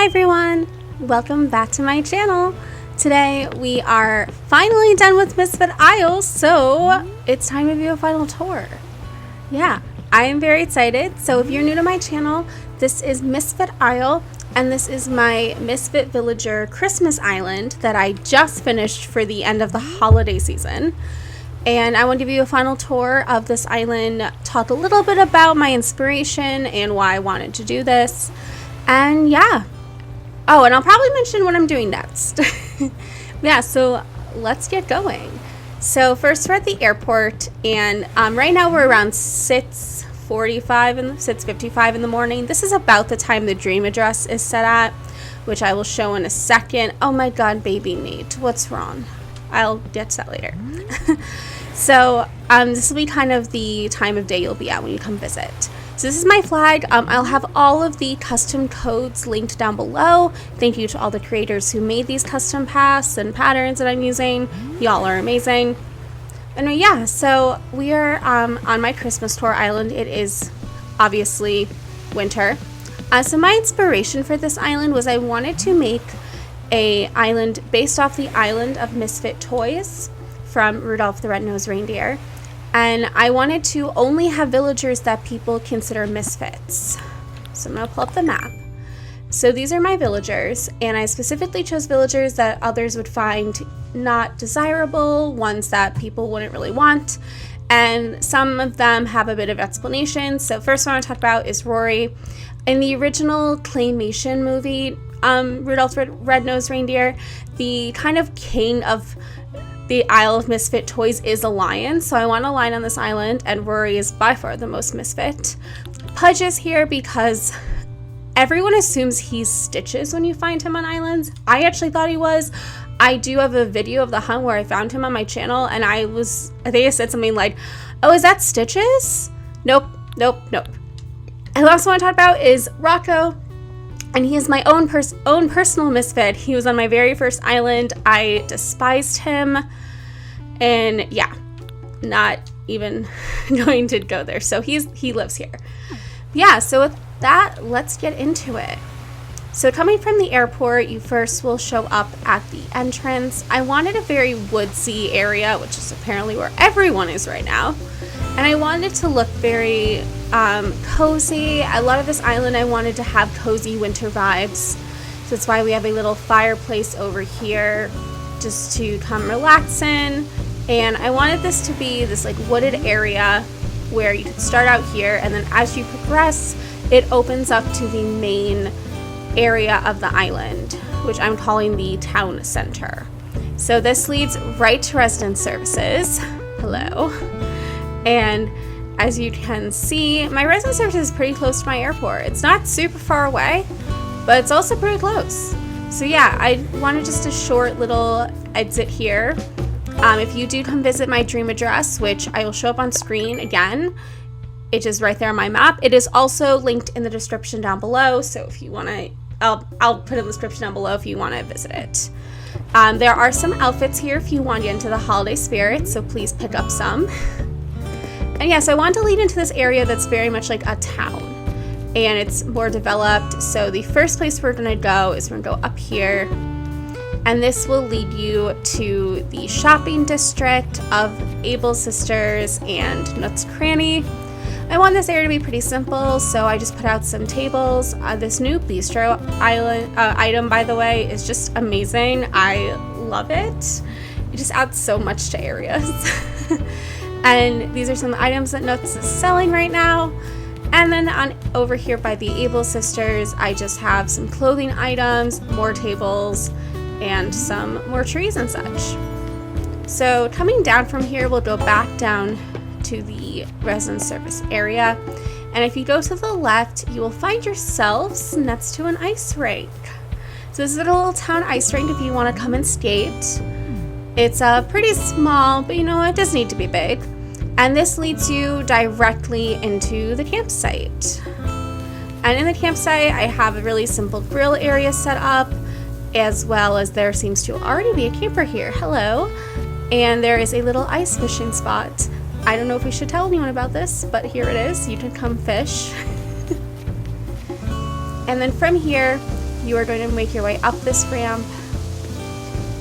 Hi everyone! Welcome back to my channel. Today we are finally done with Misfit Isle, so it's time to do a final tour. Yeah, I am very excited. So if you're new to my channel, this is Misfit Isle, and this is my Misfit Villager Christmas Island that I just finished for the end of the holiday season. And I want to give you a final tour of this island, talk a little bit about my inspiration and why I wanted to do this. And yeah. Oh, and I'll probably mention what I'm doing next. Yeah, so let's get going. So first we're at the airport, and right now we're around 6:55 in the morning. This is about the time the dream address is set at, which I will show in a second. Oh my god, baby Nate, what's wrong? I'll get to that later. So this will be kind of the time of day you'll be at when you come visit. So this is my flag. I'll have all of the custom codes linked down below. Thank you to all the creators who made these custom paths and patterns that I'm using. Y'all are amazing. And yeah, so we are on my Christmascore island. It is obviously winter. So my inspiration for this island was I wanted to make an island based off the island of Misfit Toys from Rudolph the Red-Nosed Reindeer. And I wanted to only have villagers that people consider misfits. So I'm gonna pull up the map. So these are my villagers, and I specifically chose villagers that others would find not desirable, ones that people wouldn't really want, and some of them have a bit of explanation. So first one I want to talk about is Rory. In the original claymation movie, Rudolph the Red-Nosed Reindeer, the kind of king of the Isle of Misfit Toys is a lion, so I want a lion on this island, and Rory is by far the most misfit. Pudge is here because everyone assumes he's Stitches when you find him on islands. I actually thought he was. I do have a video of the hunt where I found him on my channel, and I think I said something like, oh, is that Stitches? Nope. And the last one I talked about is Rocco, and he is my own personal misfit. He was on my very first island. I despised him, and yeah, not even going to go there. So he lives here. Yeah, so with that, let's get into it. So coming from the airport, you first will show up at the entrance. I wanted a very woodsy area, which is apparently where everyone is right now. And I wanted it to look very cozy. A lot of this island I wanted to have cozy winter vibes. So that's why we have a little fireplace over here just to come relax in. And I wanted this to be this like wooded area where you could start out here, and then as you progress, it opens up to the main area of the island, which I'm calling the town center. So this leads right to resident services. Hello. And as you can see, my resident service is pretty close to my airport. It's not super far away, but it's also pretty close. So yeah, I wanted just a short little exit here. If you do come visit my dream address, which I will show up on screen again, it is right there on my map. It is also linked in the description down below. So if you want to, I'll put it in the description down below if you want to visit it. There are some outfits here if you want to get into the holiday spirit, so please pick up some. And yeah, so I wanted to lead into this area that's very much like a town, and it's more developed. So the first place we're gonna go is we're gonna go up here, and this will lead you to the shopping district of Able Sisters and Nook's Cranny. I want this area to be pretty simple, so I just put out some tables. This new bistro item, by the way, is just amazing. I love it. It just adds so much to areas. And these are some items that Nooks is selling right now. And then over here by the Able Sisters, I just have some clothing items, more tables, and some more trees and such. So coming down from here, we'll go back down to the resident service area. And if you go to the left, you will find yourselves next to an ice rink. So this is a little town ice rink if you want to come and skate. It's pretty small, but you know, it doesn't need to be big. And this leads you directly into the campsite. And in the campsite, I have a really simple grill area set up, as well as there seems to already be a camper here. Hello. And there is a little ice fishing spot. I don't know if we should tell anyone about this, but here it is. You can come fish. And then from here, you are going to make your way up this ramp,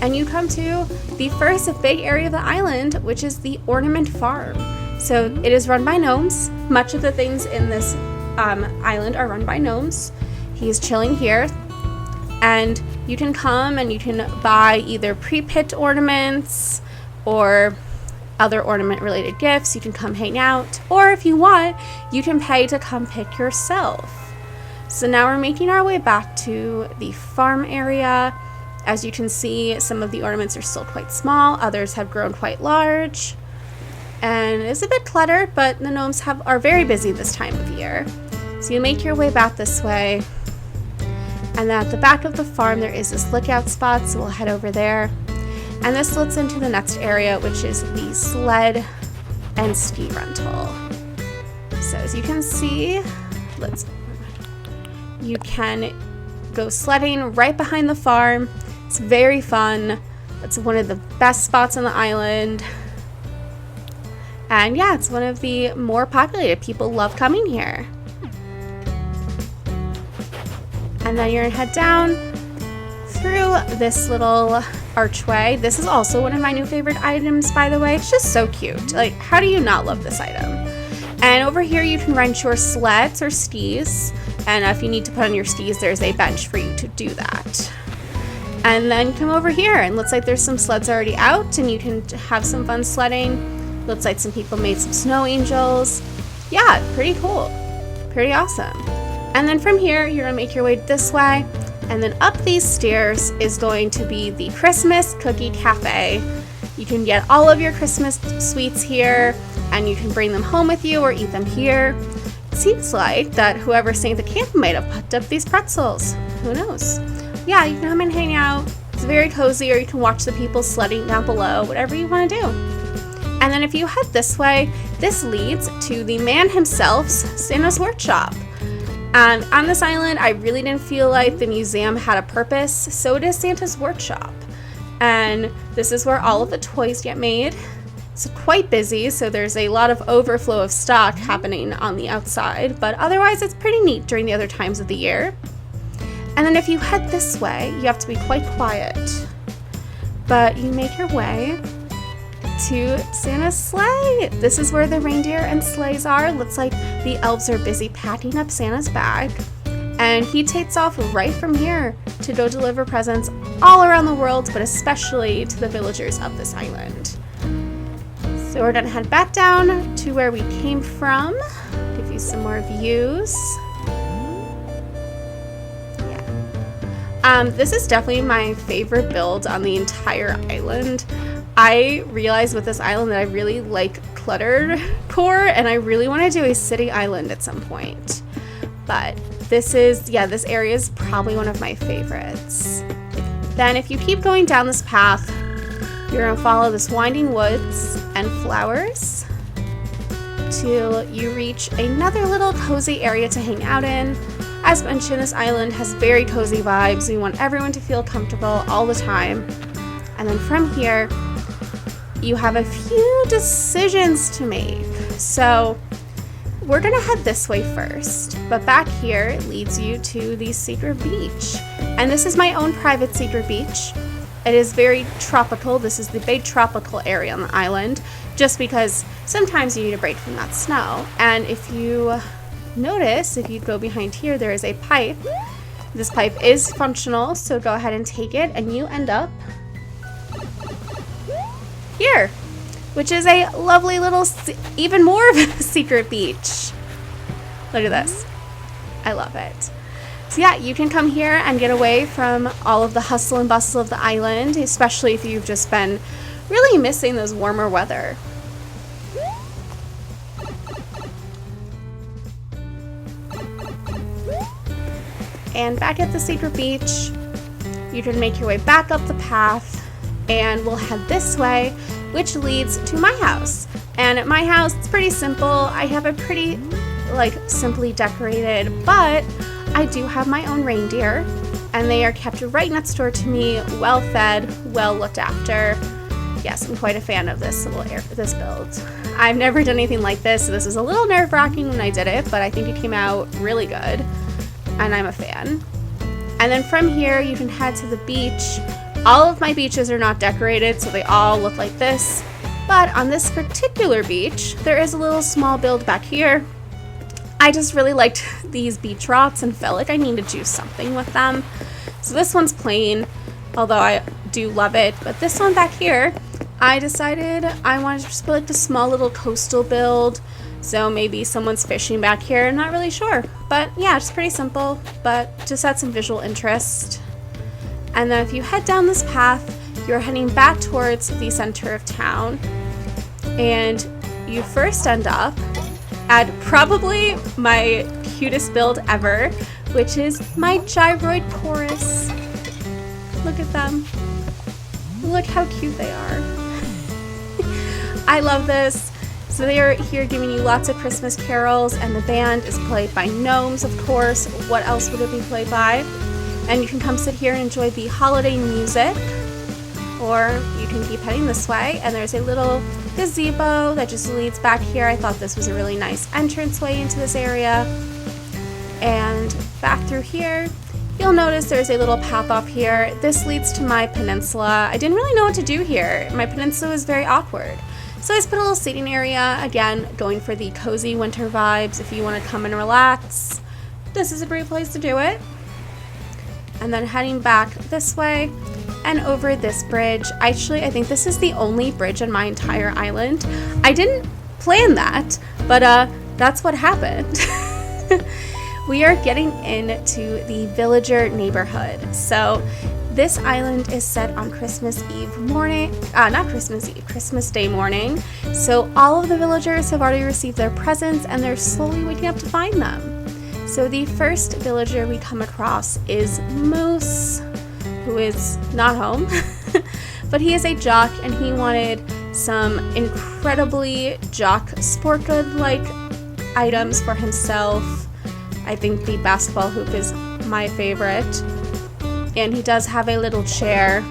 and you come to the first big area of the island, which is the Ornament Farm. So it is run by gnomes. Much of the things in this island are run by gnomes. He's chilling here, and you can come and you can buy either pre-picked ornaments or other ornament related gifts. You can come hang out, or if you want, you can pay to come pick yourself. So now we're making our way back to the farm area. As you can see, some of the ornaments are still quite small, others have grown quite large, and it's a bit cluttered, but the gnomes are very busy this time of year. So you make your way back this way, and then at the back of the farm there is this lookout spot, so we'll head over there. And this leads into the next area, which is the Sled and Ski Rental. So as you can see, you can go sledding right behind the farm. It's very fun. It's one of the best spots on the island. And yeah, it's one of the more populated. People love coming here. And then you're gonna head down through this little archway. This is also one of my new favorite items, by the way. It's just so cute. Like, how do you not love this item? And over here you can rent your sleds or skis, and if you need to put on your skis, there's a bench for you to do that. And then come over here, and looks like there's some sleds already out, and you can have some fun sledding. Looks like some people made some snow angels. Yeah, pretty cool. Pretty awesome. And then from here, you're gonna make your way this way, and then up these stairs is going to be the Christmas Cookie Cafe. You can get all of your Christmas sweets here, and you can bring them home with you or eat them here. It seems like that whoever Santa Camp might have put up these pretzels. Who knows? Yeah, you can come and hang out. It's very cozy, or you can watch the people sledding down below, whatever you want to do. And then if you head this way, this leads to the man himself's Santa's workshop. And on this island, I really didn't feel like the museum had a purpose, so it is Santa's workshop. And this is where all of the toys get made. It's quite busy, so there's a lot of overflow of stock happening on the outside, but otherwise it's pretty neat during the other times of the year. And then if you head this way, you have to be quite quiet, but you make your way to Santa's sleigh. This is where the reindeer and sleighs are. Looks like the elves are busy packing up Santa's bag, and he takes off right from here to go deliver presents all around the world, but especially to the villagers of this island. So we're gonna head back down to where we came from, give you some more views. This is definitely my favorite build on the entire island. I realized with this island that I really like cluttered core, and I really want to do a city island at some point. But this area is probably one of my favorites. Then if you keep going down this path, you're going to follow this winding woods and flowers till you reach another little cozy area to hang out in. As mentioned, this island has very cozy vibes. We want everyone to feel comfortable all the time. And then from here, you have a few decisions to make. So we're gonna head this way first, but back here leads you to the secret beach. And this is my own private secret beach. It is very tropical. This is the big tropical area on the island, just because sometimes you need a break from that snow. And if you notice, if you go behind here, there is a pipe. This pipe is functional, so go ahead and take it, and you end up here, which is a lovely little, even more of a secret beach. Look at this. I love it. So yeah, you can come here and get away from all of the hustle and bustle of the island, especially if you've just been really missing those warmer weather. And back at the secret beach, you can make your way back up the path, and we'll head this way, which leads to my house. And at my house, it's pretty simple. I have a pretty, simply decorated, but I do have my own reindeer, and they are kept right next door to me, well fed, well looked after. Yes, I'm quite a fan of this build. I've never done anything like this, so this was a little nerve-wracking when I did it, but I think it came out really good, and I'm a fan. And then from here, you can head to the beach. All of my beaches are not decorated, so they all look like this. But on this particular beach, there is a little small build back here. I just really liked these beach rods and felt like I needed to do something with them. So this one's plain, although I do love it. But this one back here, I decided I wanted to just put like the small little coastal build. So maybe someone's fishing back here, I'm not really sure. But yeah, it's pretty simple, but just had some visual interest. And then if you head down this path, you're heading back towards the center of town. And you first end up at probably my cutest build ever, which is my Gyroid Chorus. Look at them. Look how cute they are. I love this. So they are here giving you lots of Christmas carols, and the band is played by gnomes, of course. What else would it be played by? And you can come sit here and enjoy the holiday music, or you can keep heading this way, and there's a little gazebo that just leads back here. I thought this was a really nice entranceway into this area. And back through here, you'll notice there's a little path off here. This leads to my peninsula. I didn't really know what to do here. My peninsula is very awkward. So I just put a little seating area, again, going for the cozy winter vibes. If you want to come and relax, this is a great place to do it. And then heading back this way and over this bridge. Actually, I think this is the only bridge on my entire island. I didn't plan that, but that's what happened. We are getting into the villager neighborhood. So this island is set on Christmas Eve morning, not Christmas Eve, Christmas Day morning. So all of the villagers have already received their presents and they're slowly waking up to find them. So the first villager we come across is Moose, who is not home, but he is a jock and he wanted some incredibly jock sport good-like items for himself. I think the basketball hoop is my favorite. And he does have a little chair.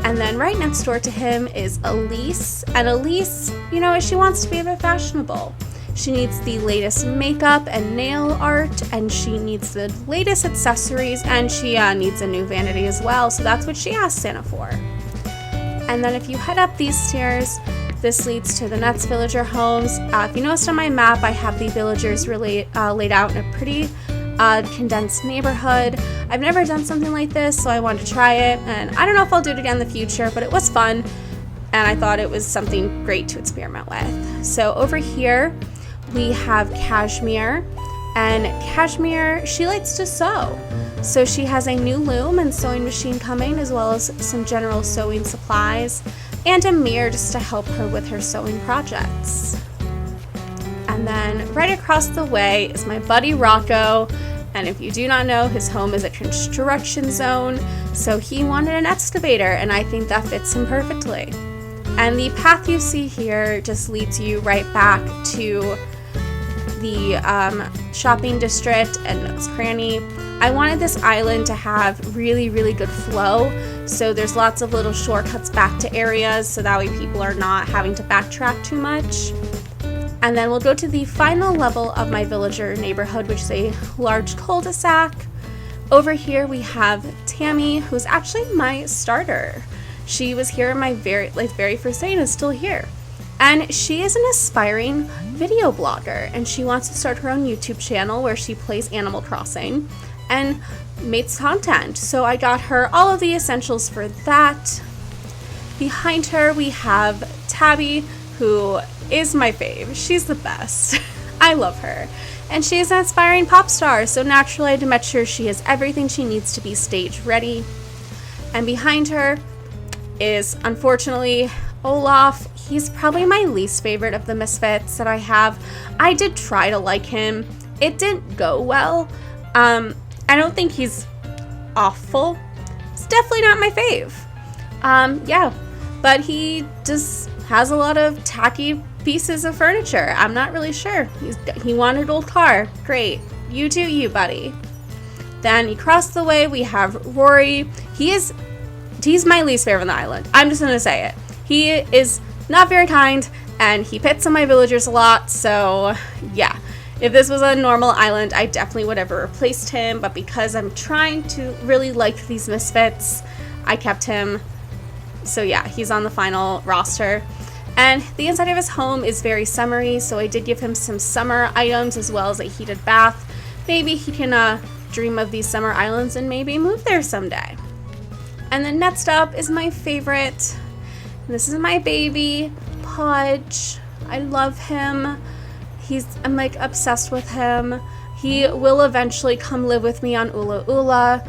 And then right next door to him is Elise. And Elise, you know, she wants to be a bit fashionable. She needs the latest makeup and nail art, and she needs the latest accessories, and she needs a new vanity as well. So that's what she asked Santa for. And then if you head up these stairs, this leads to the next villager homes. If you noticed on my map, I have the villagers really laid out in a pretty condensed neighborhood. I've never done something like this, so I wanted to try it, and I don't know if I'll do it again in the future, but it was fun, and I thought it was something great to experiment with. So over here, we have Cashmere, and Cashmere, she likes to sew. So she has a new loom and sewing machine coming, as well as some general sewing supplies, and a mirror just to help her with her sewing projects. And then right across the way is my buddy Rocco, and if you do not know, his home is a construction zone, so he wanted an excavator, and I think that fits him perfectly. And the path you see here just leads you right back to the shopping district and Nook's Cranny. I wanted this island to have really, really good flow, so there's lots of little shortcuts back to areas so that way people are not having to backtrack too much. And then we'll go to the final level of my villager neighborhood, which is a large cul-de-sac. Over here we have Tammy, who's actually my starter. She was here in my very first day and is still here. And she is an aspiring video blogger, and she wants to start her own YouTube channel where she plays Animal Crossing and makes content. So I got her all of the essentials for that. Behind her we have Tabby, who is my fave. She's the best. I love her. And she is an aspiring pop star, so naturally I had to make sure she has everything she needs to be stage ready. And behind her is, unfortunately, Olaf. He's probably my least favorite of the Misfits that I have. I did try to like him. It didn't go well. I don't think he's awful. It's definitely not my fave. Yeah, but he just has a lot of tacky pieces of furniture. I'm not really sure. He wanted an old car. Great. You do you, buddy. Then across the way we have Rory. He's my least favorite on the island. I'm just gonna say it. He is not very kind, and he pits on my villagers a lot, so yeah. If this was a normal island, I definitely would have replaced him, but because I'm trying to really like these Misfits, I kept him. So yeah, he's on the final roster. And the inside of his home is very summery, so I did give him some summer items as well as a heated bath. Maybe he can dream of these summer islands and maybe move there someday. And then next up is my favorite. This is my baby, Pudge. I love him. I'm like obsessed with him. He will eventually come live with me on Ula Ula.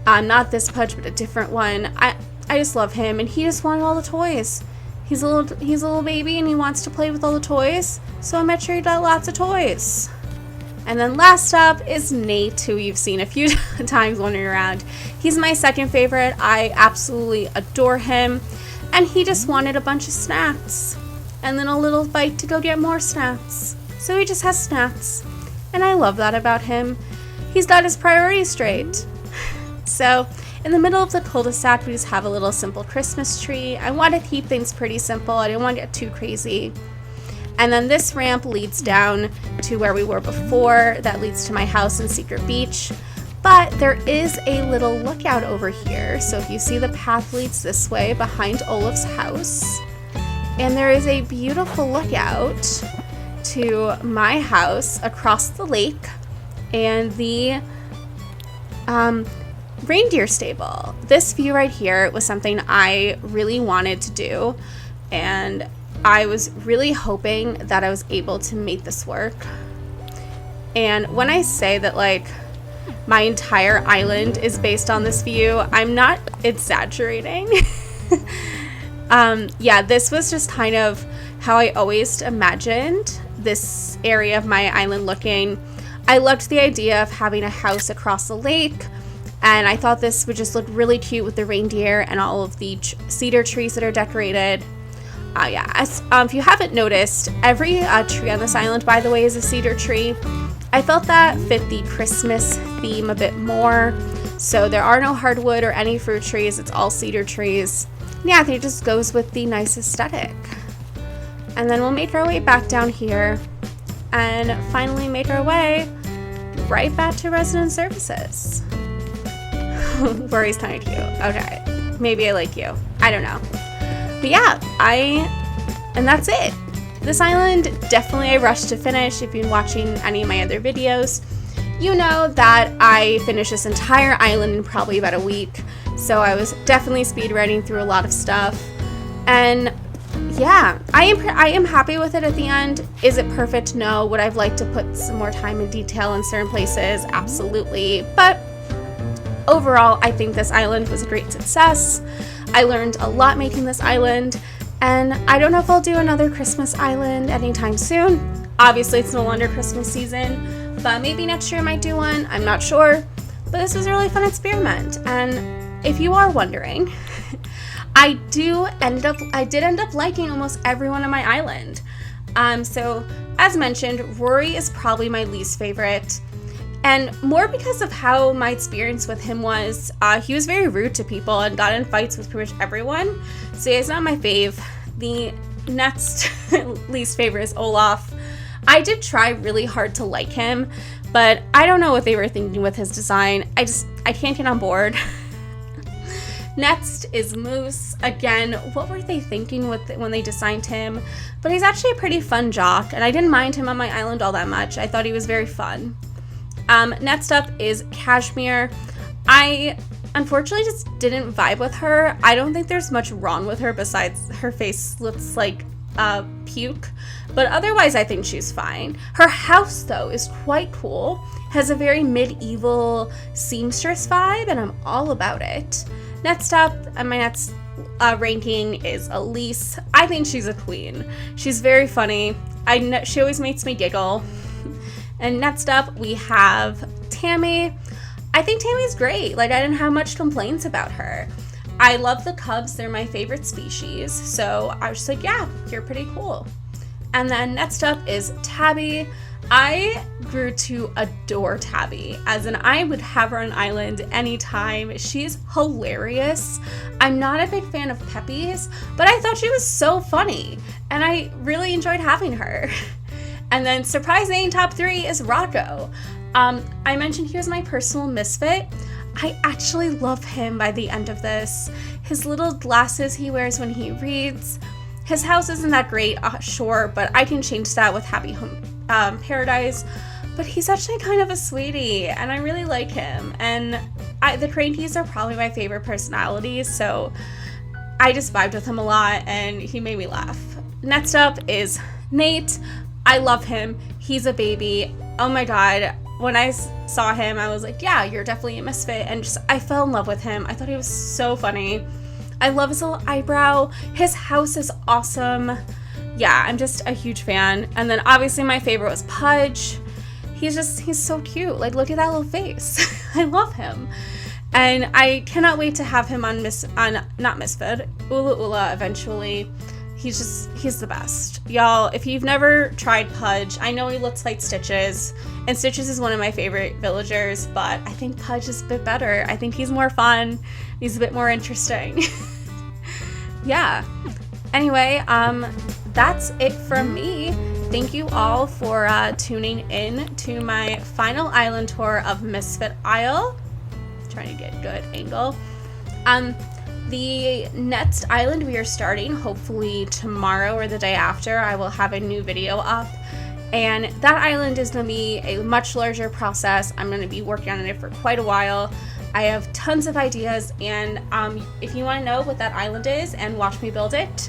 Not this Pudge, but a different one. I just love him, and he just wanted all the toys. He's a little baby, and he wants to play with all the toys, so I made sure he got lots of toys. And then last up is Nate, who you've seen a few times wandering around. He's my second favorite. I absolutely adore him, and he just wanted a bunch of snacks, and then a little bite to go get more snacks. So he just has snacks, and I love that about him. He's got his priorities straight. So in the middle of the cul-de-sac, we just have a little simple Christmas tree. I want to keep things pretty simple. I didn't want to get too crazy. And then this ramp leads down to where we were before. That leads to my house in Secret Beach. But there is a little lookout over here. So if you see the path leads this way behind Olaf's house. And there is a beautiful lookout to my house across the lake and the reindeer stable. This view right here was something I really wanted to do, and I was really hoping that I was able to make this work. And when I say that like my entire island is based on this view, I'm not exaggerating. Yeah, this was just kind of how I always imagined this area of my island looking. I loved the idea of having a house across the lake, and I thought this would just look really cute with the reindeer and all of the cedar trees that are decorated. If you haven't noticed, every tree on this island, by the way, is a cedar tree. I felt that fit the Christmas theme a bit more. So there are no hardwood or any fruit trees. It's all cedar trees. Yeah, I think it just goes with the nice aesthetic. And then we'll make our way back down here and finally make our way right back to resident services. Rory's kind of cute. Okay, maybe I like you. I don't know. But yeah, and that's it. This island, definitely I rushed to finish. If you've been watching any of my other videos, you know that I finished this entire island in probably about a week. So I was definitely speed running through a lot of stuff. And yeah, I am happy with it at the end. Is it perfect? No. Would I have liked to put some more time and detail in certain places? Absolutely. But overall, I think this island was a great success. I learned a lot making this island, and I don't know if I'll do another Christmas island anytime soon. Obviously, it's no longer Christmas season, but maybe next year I might do one. I'm not sure. But this was a really fun experiment, and if you are wondering, I did end up liking almost everyone on my island. So as mentioned, Rory is probably my least favorite, and more because of how my experience with him was. He was very rude to people and got in fights with pretty much everyone. So he's not my fave. The next least favorite is Olaf. I did try really hard to like him, but I don't know what they were thinking with his design. I can't get on board. Next is Moose. Again, what were they thinking when they designed him? But he's actually a pretty fun jock, and I didn't mind him on my island all that much. I thought he was very fun. Next up is Cashmere. I unfortunately just didn't vibe with her. I don't think there's much wrong with her besides her face looks like puke, but otherwise I think she's fine. Her house though is quite cool, has a very medieval seamstress vibe, and I'm all about it. Next up, my next ranking is Elise. I think she's a queen. She's very funny. She always makes me giggle. And next up, we have Tammy. I think Tammy's great. Like, I didn't have much complaints about her. I love the cubs. They're my favorite species. So I was just like, yeah, you're pretty cool. And then next up is Tabby. I grew to adore Tabby, as in I would have her on island anytime. She's hilarious. I'm not a big fan of Peppies, but I thought she was so funny, and I really enjoyed having her. And then surprising top 3 is Rocco. I mentioned he was my personal misfit. I actually love him by the end of this. His little glasses he wears when he reads. His house isn't that great, sure, but I can change that with Happy Home Paradise. But he's actually kind of a sweetie, and I really like him. And the Crankies are probably my favorite personalities, so I just vibed with him a lot, and he made me laugh. Next up is Nate. I love him. He's a baby. Oh my god. When I saw him, I was like, yeah, you're definitely a misfit. And just, I fell in love with him. I thought he was so funny. I love his little eyebrow. His house is awesome. Yeah, I'm just a huge fan. And then obviously my favorite was Pudge. He's so cute. Like, look at that little face. I love him. And I cannot wait to have him on not Misfit, Ula Ula eventually. He's the best. Y'all, if you've never tried Pudge, I know he looks like Stitches, and Stitches is one of my favorite villagers, but I think Pudge is a bit better. I think he's more fun. He's a bit more interesting. Yeah. Anyway, that's it from me. Thank you all for tuning in to my final island tour of Misfit Isle. Trying to get a good angle. The next island we are starting, hopefully tomorrow or the day after, I will have a new video up. And that island is going to be a much larger process. I'm going to be working on it for quite a while. I have tons of ideas, and if you want to know what that island is and watch me build it,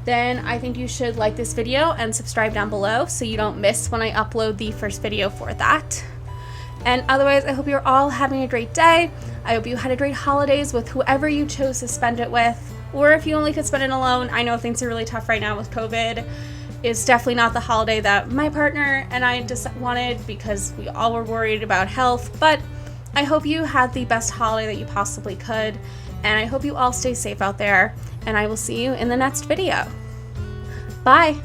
then I think you should like this video and subscribe down below so you don't miss when I upload the first video for that. And otherwise, I hope you're all having a great day. I hope you had a great holidays with whoever you chose to spend it with. Or if you only could spend it alone, I know things are really tough right now with COVID. It's definitely not the holiday that my partner and I just wanted because we all were worried about health. But I hope you had the best holiday that you possibly could. And I hope you all stay safe out there. And I will see you in the next video. Bye!